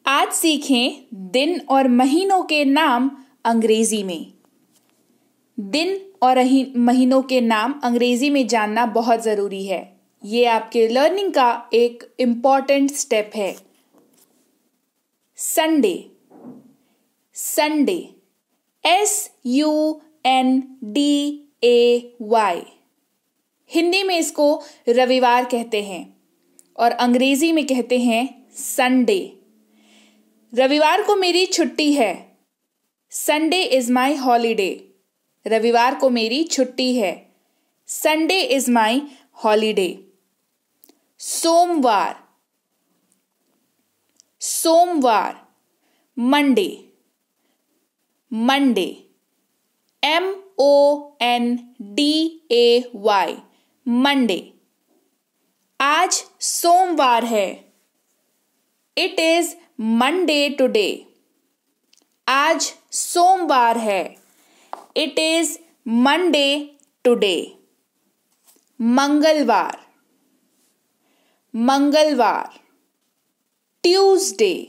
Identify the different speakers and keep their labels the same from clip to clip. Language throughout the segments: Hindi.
Speaker 1: आज सीखें दिन और महीनों के नाम अंग्रेजी में। दिन और महीनों के नाम अंग्रेजी में जानना बहुत ज़रूरी है। ये आपके लर्निंग का एक इम्पॉर्टेंट स्टेप है। Sunday, Sunday, SUNDAY। हिंदी में इसको रविवार कहते हैं और अंग्रेजी में कहते हैं संडे। रविवार को मेरी छुट्टी है। Sunday is my holiday. रविवार को मेरी छुट्टी है। Sunday is my holiday. सोमवार, सोमवार, मंडे, मंडे, MONDAY, मंडे। आज सोमवार है। It is Monday today. आज सोमवार है। It is Monday today. मंगलवार, मंगलवार, ट्यूसडे,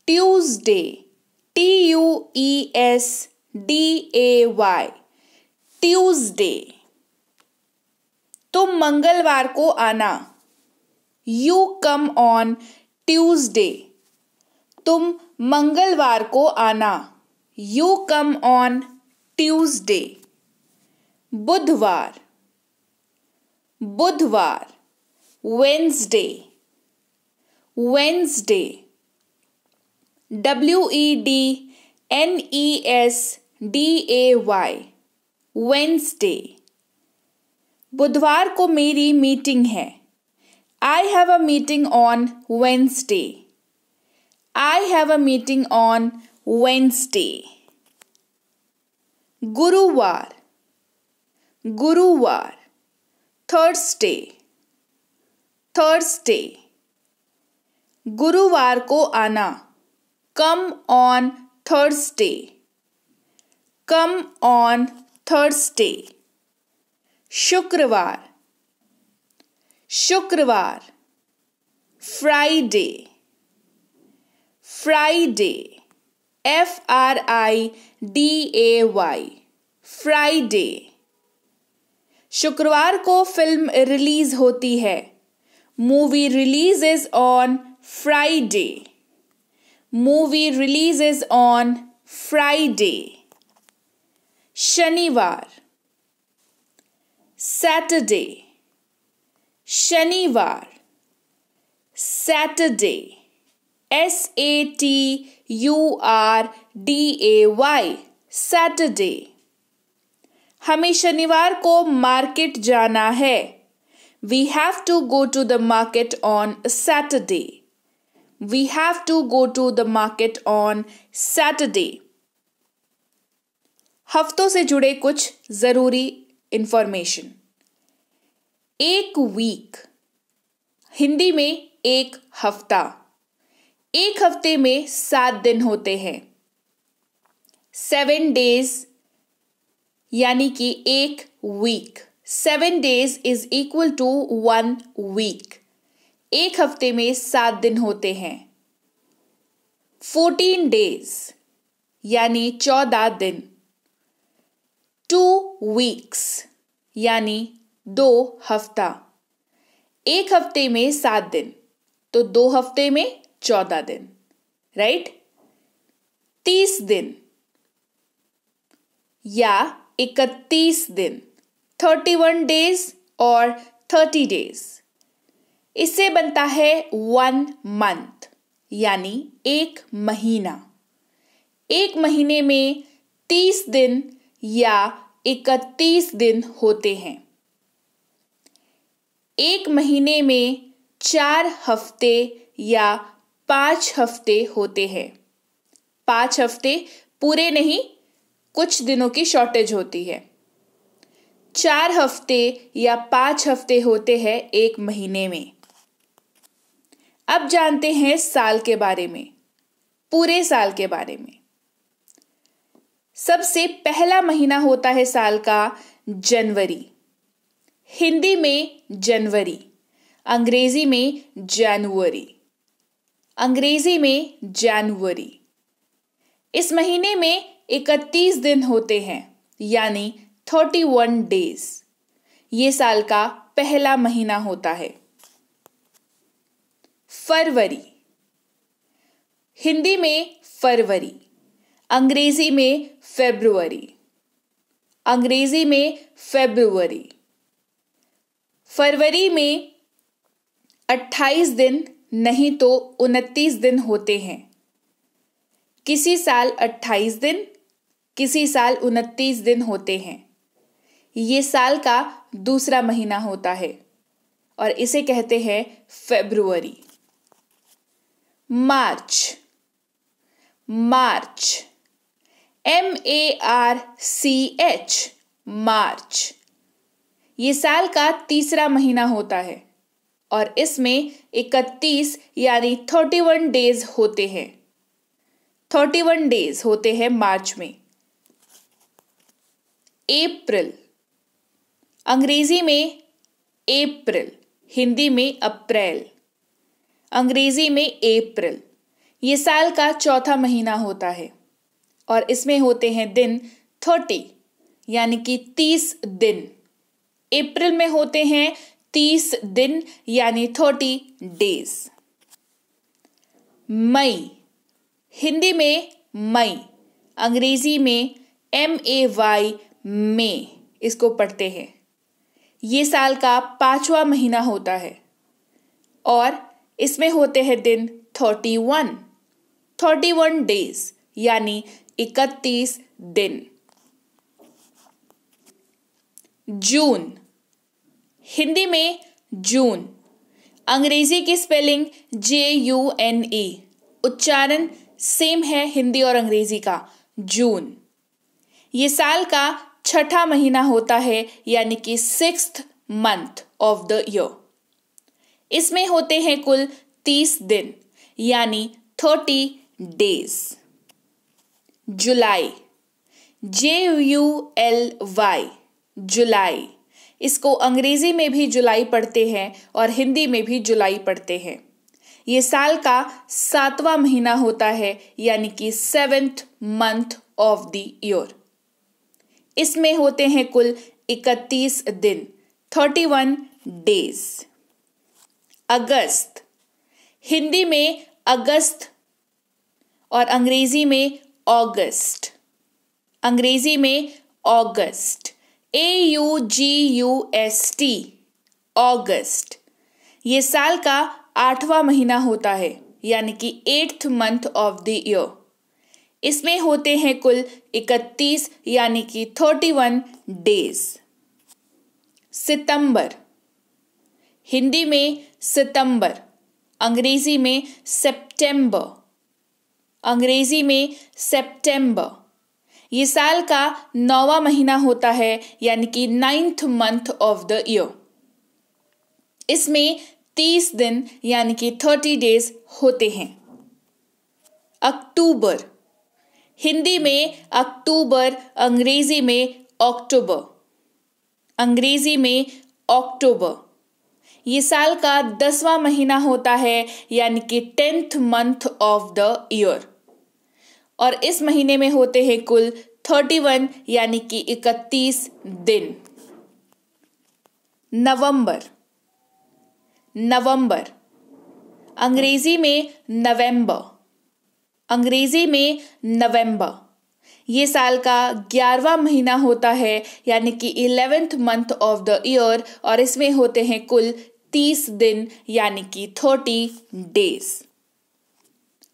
Speaker 1: ट्यूसडे, TUESDAY, ट्यूसडे। तुम मंगलवार को आना। You come on Tuesday. तुम मंगलवार को आना। You come on Tuesday. बुधवार, बुधवार, Wednesday, Wednesday, WEDNESDAY, Wednesday। बुधवार को मेरी मीटिंग है। I have a meeting on Wednesday. I have a meeting on Wednesday. गुरुवार, गुरुवार, Thursday, Thursday। गुरुवार को आना। Come on Thursday. Come on Thursday। शुक्रवार, शुक्रवार, फ्राइडे, फ्राइडे, FRIDAY, फ्राइडे। शुक्रवार को फिल्म रिलीज होती है। Movie releases on Friday. Movie releases on Friday. शनिवार, सैटरडे, शनिवार, सैटरडे, SATURDAY, सैटरडे। हमें शनिवार को मार्केट जाना है। We have to go to the market on Saturday. We have to go to the market on Saturday. हफ्तों से जुड़े कुछ जरूरी इंफॉर्मेशन। एक वीक, हिंदी में एक हफ्ता। एक हफ्ते में 7 दिन होते हैं। 7 days यानी कि एक week. 7 days is equal to 1 week. एक हफ्ते में 7 दिन होते हैं। 14 days यानी 14 दिन। 2 weeks यानी 2 हफ्ता। एक हफ्ते में 7 दिन तो 2 हफ्ते में 14 दिन, राइट? 30 दिन या 31 दिन, 31 days और 30 days। इससे बनता है 1 month यानी एक महीना। एक महीने में 30 दिन या 31 दिन होते हैं। एक महीने में 4 हफ्ते या 5 हफ्ते होते हैं। 5 हफ्ते पूरे नहीं, कुछ दिनों की शॉर्टेज होती है। 4 हफ्ते या 5 हफ्ते होते हैं एक महीने में। अब जानते हैं साल के बारे में, पूरे साल के बारे में। सबसे पहला महीना होता है साल का जनवरी। हिंदी में जनवरी, अंग्रेजी में जनवरी। अंग्रेजी में जनवरी। इस महीने में 31 दिन होते हैं, यानी 31 डेज। ये साल का पहला महीना होता है। फरवरी, हिंदी में फरवरी, अंग्रेजी में फेब्रुअरी। अंग्रेजी में फेब्रुअरी। फरवरी में 28 दिन नहीं तो 29 दिन होते हैं। किसी साल 28 दिन, किसी साल 29 दिन होते हैं। ये साल का दूसरा महीना होता है और इसे कहते हैं फरवरी। मार्च, मार्च, MARCH, मार्च। ये साल का तीसरा महीना होता है और इसमें 31 यानी 31 डेज होते हैं। 31 डेज होते हैं मार्च में। अप्रैल, अंग्रेजी में अप्रैल, हिंदी में अप्रैल। अंग्रेजी में अप्रैल। ये साल का चौथा महीना होता है और इसमें होते हैं दिन 30 यानी कि 30 दिन। अप्रैल में होते हैं 30 दिन यानी 30 डेज। मई, हिंदी में मई, अंग्रेजी में MAY, मई, इसको पढ़ते हैं। ये साल का 5वां महीना होता है और इसमें होते हैं दिन 31 डेज यानी 31 दिन। जून, हिंदी में जून, अंग्रेजी की स्पेलिंग JUNE, उच्चारण सेम है हिंदी और अंग्रेजी का, जून। ये साल का छठा महीना होता है यानी कि 6th month of the year। इसमें होते हैं कुल 30 दिन यानी 30 डेज। जुलाई, JULY, जुलाई, इसको अंग्रेजी में भी जुलाई पढ़ते हैं और हिंदी में भी जुलाई पढ़ते हैं। ये साल का 7वां महीना होता है यानी कि 7th month of the year। इसमें होते हैं कुल 31 दिन, 31 डेज। अगस्त, हिंदी में अगस्त और अंग्रेजी में अगस्त। अंग्रेजी में अगस्त, AUGUST, अगस्त। ये साल का 8वां महीना होता है यानी कि 8th month of the year। इसमें होते हैं कुल 31 यानी कि 31 डेज। सितंबर, हिंदी में सितंबर, अंग्रेजी में सितंबर। अंग्रेजी में सितंबर। ये साल का 9वां महीना होता है यानी कि 9th month of the year। इसमें 30 दिन यानी कि 30 डेज होते हैं। अक्टूबर, हिंदी में अक्टूबर, अंग्रेजी में अक्टूबर। अंग्रेजी में अक्टूबर। ये साल का 10वां महीना होता है यानी कि 10th month of the year और इस महीने में होते हैं कुल 31 यानी कि 31 दिन। नवंबर, नवंबर, अंग्रेजी में नवंबर। अंग्रेजी में नवंबर। ये साल का 11वां महीना होता है यानी कि 11th month of the year और इसमें होते हैं कुल 30 दिन यानी कि 30 डेज।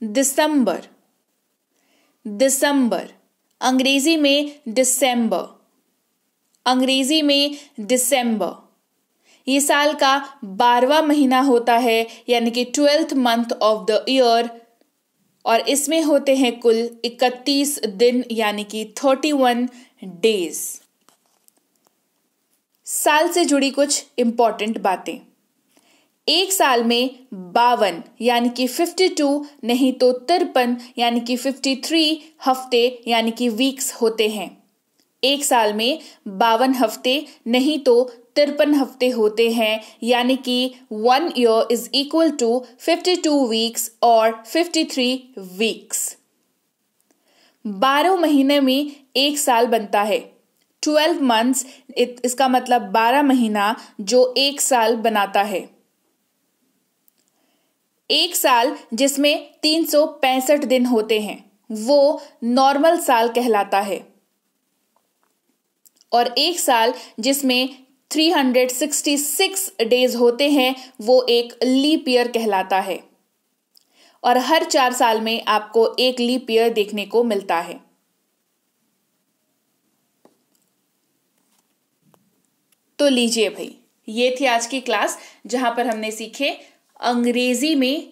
Speaker 1: दिसंबर, दिसंबर, अंग्रेजी में दिसंबर। अंग्रेजी में दिसंबर। ये साल का 12वां महीना होता है यानी कि 12th month of the year और इसमें होते हैं कुल 31 दिन यानी कि 31 डेज। साल से जुड़ी कुछ इंपॉर्टेंट बातें। एक साल में 52 यानी कि 52 नहीं तो 53 यानी कि 53 हफ्ते यानी कि वीक्स होते हैं। एक साल में 52 हफ्ते नहीं तो 53 हफ्ते होते हैं, यानी कि 1 year is equal to 52 weeks और 53 वीक्स। 12 महीने में एक साल बनता है। 12 मंथ्स, इसका मतलब 12 महीना जो एक साल बनाता है। एक साल जिसमें 365 दिन होते हैं वो नॉर्मल साल कहलाता है, और एक साल जिसमें 366 डेज होते हैं वो एक लीप ईयर कहलाता है, और हर 4 साल में आपको एक लीप ईयर देखने को मिलता है। तो लीजिए भाई, ये थी आज की क्लास जहां पर हमने सीखे अंग्रेजी में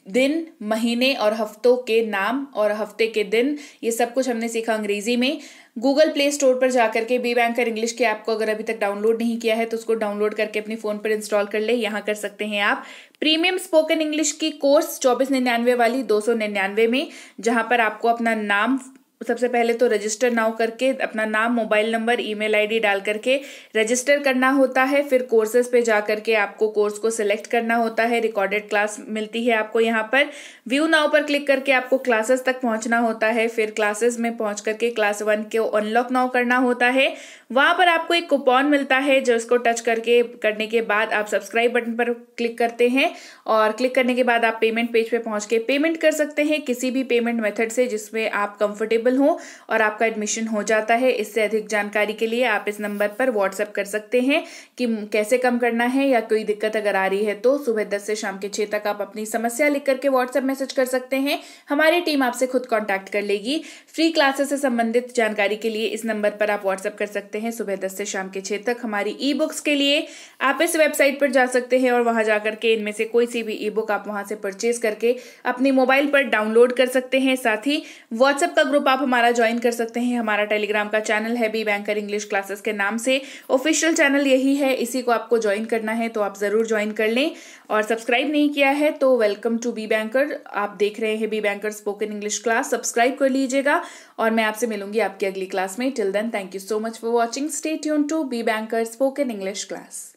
Speaker 1: दिन, महीने और हफ्तों के नाम और हफ्ते के दिन, ये सब कुछ हमने सीखा अंग्रेजी में। गूगल प्ले स्टोर पर जाकर के बी बैंकर इंग्लिश के ऐप को अगर अभी तक डाउनलोड नहीं किया है तो उसको डाउनलोड करके अपने फोन पर इंस्टॉल कर ले। यहाँ कर सकते हैं आप प्रीमियम स्पोकन इंग्लिश की कोर्स 2499 वाली 299 में, जहां पर आपको अपना नाम सबसे पहले तो रजिस्टर नाउ करके अपना नाम, मोबाइल नंबर, ईमेल आईडी डाल करके रजिस्टर करना होता है। फिर कोर्सेज पे जा करके आपको कोर्स को सिलेक्ट करना होता है। रिकॉर्डेड क्लास मिलती है आपको यहाँ पर। व्यू नाउ पर क्लिक करके आपको क्लासेस तक पहुंचना होता है। फिर क्लासेस में पहुंच करके क्लास 1 को अनलॉक नाउ करना होता है। वहां पर आपको एक कूपन मिलता है जो इसको टच करने के बाद आप सब्सक्राइब बटन पर क्लिक करते हैं, और क्लिक करने के बाद आप पेमेंट पेज पे पहुंच के पेमेंट कर सकते हैं किसी भी पेमेंट मेथड से जिसमें आप कंफर्टेबल हो, और आपका एडमिशन हो जाता है। इससे अधिक जानकारी के लिए आप इस नंबर पर व्हाट्सएप कर सकते हैं कि कैसे कम करना है, या कोई दिक्कत अगर आ रही है तो सुबह 10 से शाम के 6 तक आप अपनी समस्या लिख करके व्हाट्सएप मैसेज कर सकते हैं। हमारी टीम आपसे खुद कॉन्टैक्ट कर लेगी। फ्री क्लासेस से संबंधित जानकारी के लिए इस नंबर पर आप व्हाट्सएप कर सकते हैं सुबह 10 से शाम के 6 तक। हमारी ई बुक्स के लिए आप इस वेबसाइट पर जा सकते हैं और वहां जाकर के इनमें से कोई सी भी ई बुक आप वहां से परचेज करके अपनी मोबाइल पर डाउनलोड कर सकते हैं। साथ ही व्हाट्सएप का ग्रुप आप हमारा ज्वाइन कर सकते हैं। हमारा टेलीग्राम का चैनल है बी बैंकर इंग्लिश क्लासेस के नाम से, ऑफिशियल चैनल यही है, इसी को आपको ज्वाइन करना है तो आप जरूर ज्वाइन कर लें। और सब्सक्राइब नहीं किया है तो वेलकम टू बी बैंकर, आप देख रहे हैं B banker spoken English class, subscribe कर लीजिएगा। और मैं आपसे मिलूंगी आपकी अगली क्लास में। Till then, thank you so much for watching. Stay tune to B banker spoken English class.